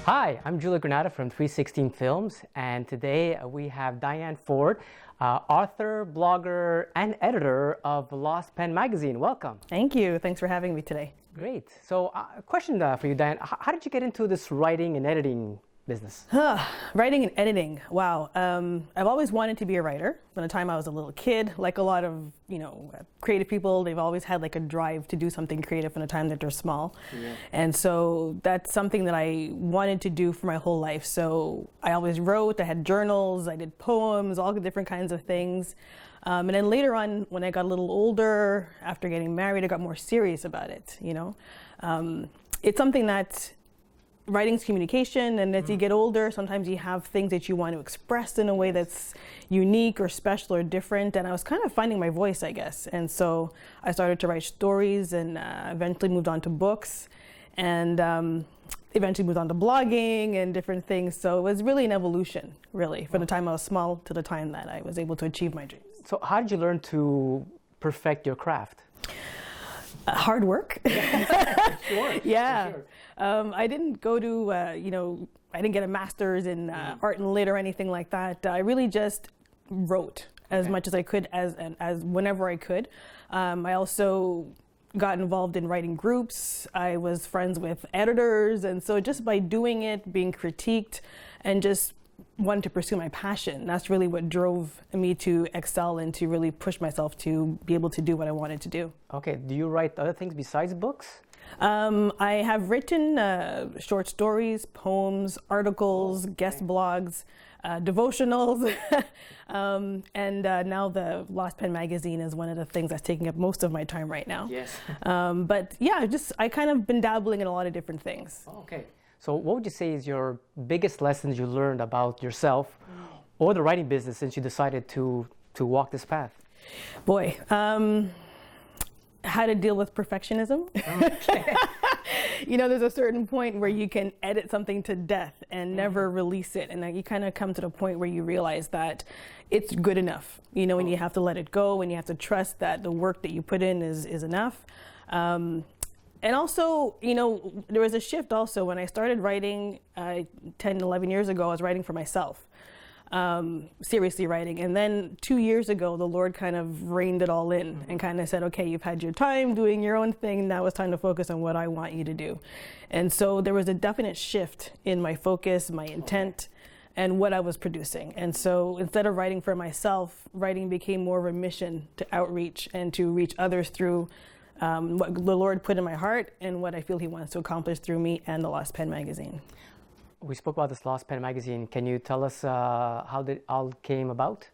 Hi, I'm Julia Granada from 316 Films, and today we have Dyane Forde, author, blogger, and editor of Lost Pen magazine. Welcome. Thank you. Thanks for having me today. Great. So, a question for you, Dyane. How did you get into this writing and editing business? Writing and editing. Wow. I've always wanted to be a writer. From the time I was a little kid, like a lot of, creative people, they've always had like a drive to do something creative from the time that they're small. Yeah. And so that's something that I wanted to do for my whole life. So I always wrote, I had journals, I did poems, all the different kinds of things. And then later on, when I got a little older, after getting married, I got more serious about it, It's something that writing's communication, and as you get older, sometimes you have things that you want to express in a way that's unique or special or different, and I was kind of finding my voice, I guess. And so I started to write stories and eventually moved on to books, and eventually moved on to blogging and different things. So it was really an evolution, really, from the time I was small to the time that I was able to achieve my dreams. So how did you learn to perfect your craft? Hard work. Sure. Yeah. Sure. I didn't go to, I didn't get a master's in art and lit or anything like that. I really just wrote as much as I could, as whenever I could. I also got involved in writing groups. I was friends with editors, and so just by doing it, being critiqued, and just wanted to pursue my passion. That's really what drove me to excel and to really push myself to be able to do what I wanted to do. Okay. Do you write other things besides books? I have written short stories, poems, articles, guest blogs, devotionals, and now the Lost Pen magazine is one of the things that's taking up most of my time right now. Yes. But yeah, I kind of been dabbling in a lot of different things. Okay. So what would you say is your biggest lessons you learned about yourself or the writing business since you decided to walk this path? Boy, how to deal with perfectionism. Okay. There's a certain point where you can edit something to death and never release it. And then you kind of come to the point where you realize that it's good enough, and you have to let it go, and you have to trust that the work that you put in is enough. And also, there was a shift also when I started writing 10, 11 years ago. I was writing for myself, seriously writing. And then 2 years ago, the Lord kind of reined it all in and kind of said, okay, you've had your time doing your own thing. Now it's time to focus on what I want you to do. And so there was a definite shift in my focus, my intent, and what I was producing. And so instead of writing for myself, writing became more of a mission to outreach and to reach others through what the Lord put in my heart and what I feel He wants to accomplish through me and the Lost Pen magazine. We spoke about this Lost Pen magazine. Can you tell us how it all came about?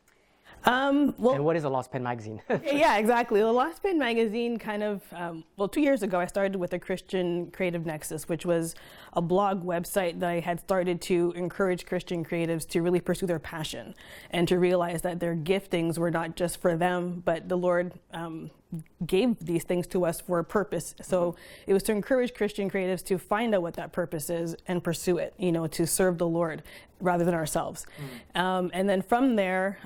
And what is a Lost Pen magazine? Yeah, exactly. The Lost Pen magazine 2 years ago, I started with a Christian Creative Nexus, which was a blog website that I had started to encourage Christian creatives to really pursue their passion and to realize that their giftings were not just for them, but the Lord gave these things to us for a purpose. So it was to encourage Christian creatives to find out what that purpose is and pursue it, to serve the Lord rather than ourselves. And then from there,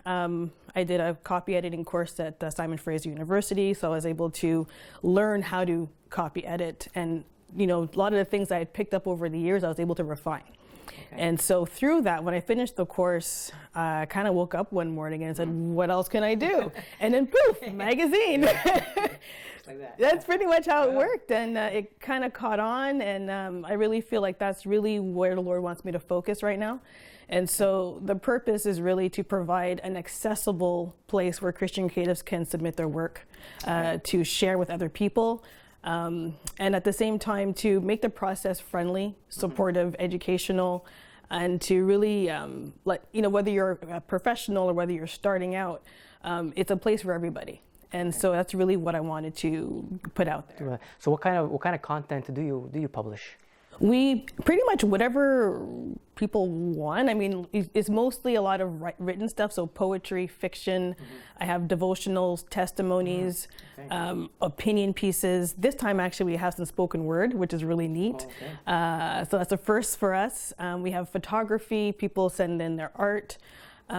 I did a copy editing course at Simon Fraser University, so I was able to learn how to copy edit, and a lot of the things I had picked up over the years, I was able to refine. Okay. And so through that, when I finished the course, I kind of woke up one morning and said, what else can I do? And then poof, magazine. Like that. That's pretty much how it worked, and it kind of caught on, and I really feel like that's really where the Lord wants me to focus right now. And so the purpose is really to provide an accessible place where Christian creatives can submit their work, to share with other people, and at the same time to make the process friendly, supportive, educational, and to really whether you're a professional or whether you're starting out, it's a place for everybody. And so that's really what I wanted to put out there. So what kind of content do you publish? We pretty much whatever people want. I mean, it's mostly a lot of written stuff, so poetry, fiction. I have devotionals, testimonies, opinion pieces. This time, actually, we have some spoken word, which is really neat. So that's a first for us. We have photography. People send in their art.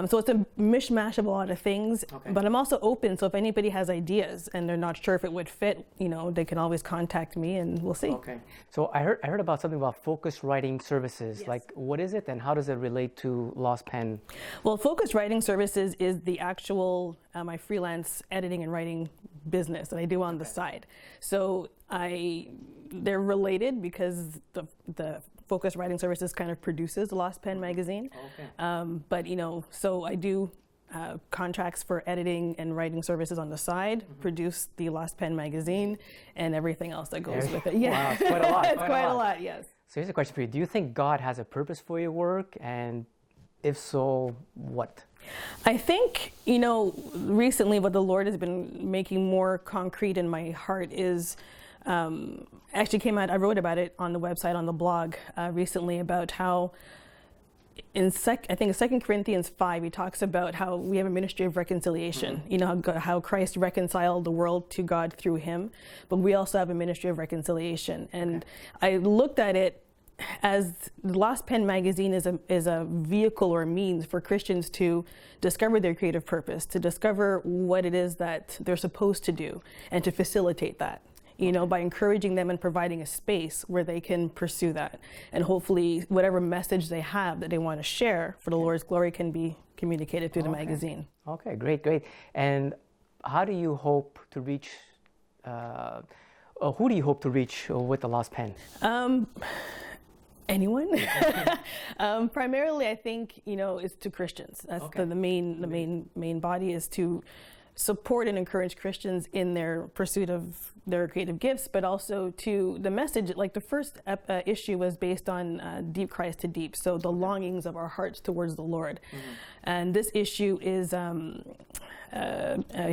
So it's a mishmash of a lot of things, but I'm also open. So if anybody has ideas and they're not sure if it would fit, they can always contact me and we'll see. Okay. So I heard about something about focused writing services. Yes. Like, what is it and how does it relate to Lost Pen? Well, focused writing services is the actual my freelance editing and writing business that I do on the side. So they're related because the Focus Writing Services kind of produces the Lost Pen magazine. But so I do contracts for editing and writing services on the side, produce the Lost Pen magazine, and everything else that goes with it. Yeah, wow, it's quite a lot. It's quite a lot, yes. So here's a question for you. Do you think God has a purpose for your work? And if so, what? I think, recently what the Lord has been making more concrete in my heart is actually came out, I wrote about it on the website, on the blog recently, about how I think in 2 Corinthians 5, he talks about how we have a ministry of reconciliation. How Christ reconciled the world to God through him, but we also have a ministry of reconciliation. And I looked at it as the Lost Pen magazine is a vehicle or means for Christians to discover their creative purpose, to discover what it is that they're supposed to do, and to facilitate that. By encouraging them and providing a space where they can pursue that. And hopefully whatever message they have that they want to share for the Lord's glory can be communicated through the magazine. Okay, great. And how do you hope to reach, who do you hope to reach with the Lost Pen? Anyone. Primarily, I think, it's to Christians. That's the main body is to support and encourage Christians in their pursuit of their creative gifts, but also to the message. Like the first issue was based on deep cries to deep, so the longings of our hearts towards the Lord. And this issue is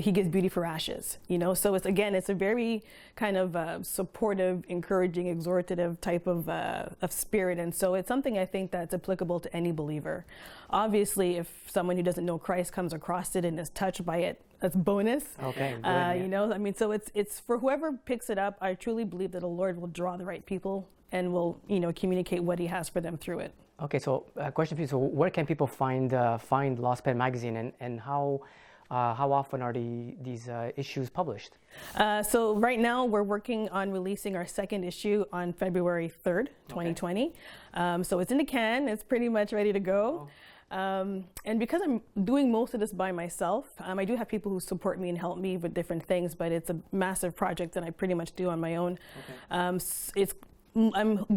he gives beauty for ashes, so it's a very kind of supportive, encouraging, exhortative type of spirit. And so it's something I think that's applicable to any believer. Obviously, if someone who doesn't know Christ comes across it and is touched by it, that's bonus. Okay, good, So it's for whoever picks it up. I truly believe that the Lord will draw the right people and will, communicate what he has for them through it. Okay, so a question for you. So where can people find Lost Pen magazine, and how often are these issues published? So right now we're working on releasing our second issue on February 3rd, 2020. So it's in the can. It's pretty much ready to go. And because I'm doing most of this by myself, I do have people who support me and help me with different things, but it's a massive project that I pretty much do on my own. I'm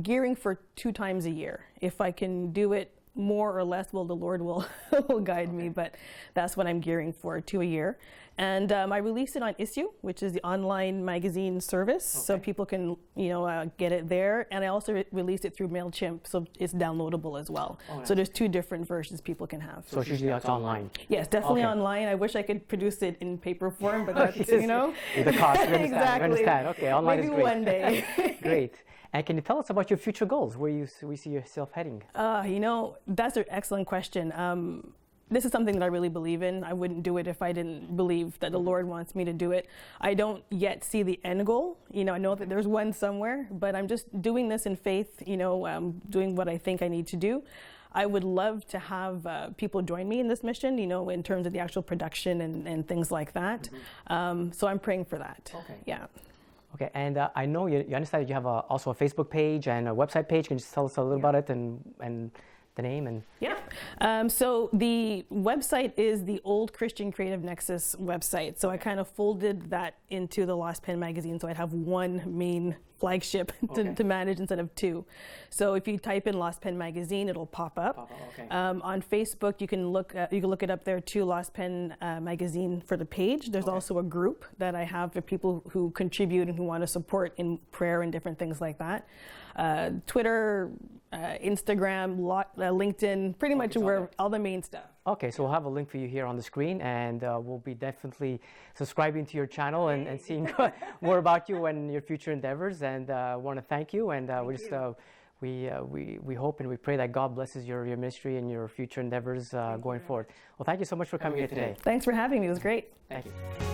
gearing for 2 times a year. If I can do it more or less, well, the Lord will guide me, but that's what I'm gearing for, 2 a year. And I release it on Issue, which is the online magazine service, so people can get it there. And I also release it through MailChimp, so it's downloadable as well. So there's 2 different versions people can have. So it's usually online. Yes, definitely online. I wish I could produce it in paper form, but that's the cost. Exactly. Understand. Okay, online Maybe is great. one day. Great. And can you tell us about your future goals, where you see yourself heading? That's an excellent question. This is something that I really believe in. I wouldn't do it if I didn't believe that the Lord wants me to do it. I don't yet see the end goal. I know that there's one somewhere, but I'm just doing this in faith, doing what I think I need to do. I would love to have people join me in this mission, in terms of the actual production and things like that. So I'm praying for that. Okay. Yeah. Okay, and I know you understand that you have also a Facebook page and a website page. Can you just tell us a little about it and the name? And yeah. So the website is the old Christian Creative Nexus website. So I kind of folded that into the Lost Pen magazine, so I'd have one main flagship to manage instead of 2. So if you type in Lost Pen magazine, it'll pop up. On Facebook, you can look it up there too, Lost Pen magazine for the page. There's also a group that I have for people who contribute and who want to support in prayer and different things like that. Twitter, Instagram, LinkedIn, pretty much where all the main stuff. Okay, so we'll have a link for you here on the screen, and we'll be definitely subscribing to your channel and seeing more about you and your future endeavors. And I want to thank you, and we hope and we pray that God blesses your ministry and your future endeavors going forward. Well, thank you so much for coming here today. Thanks for having me. It was great. Thank you.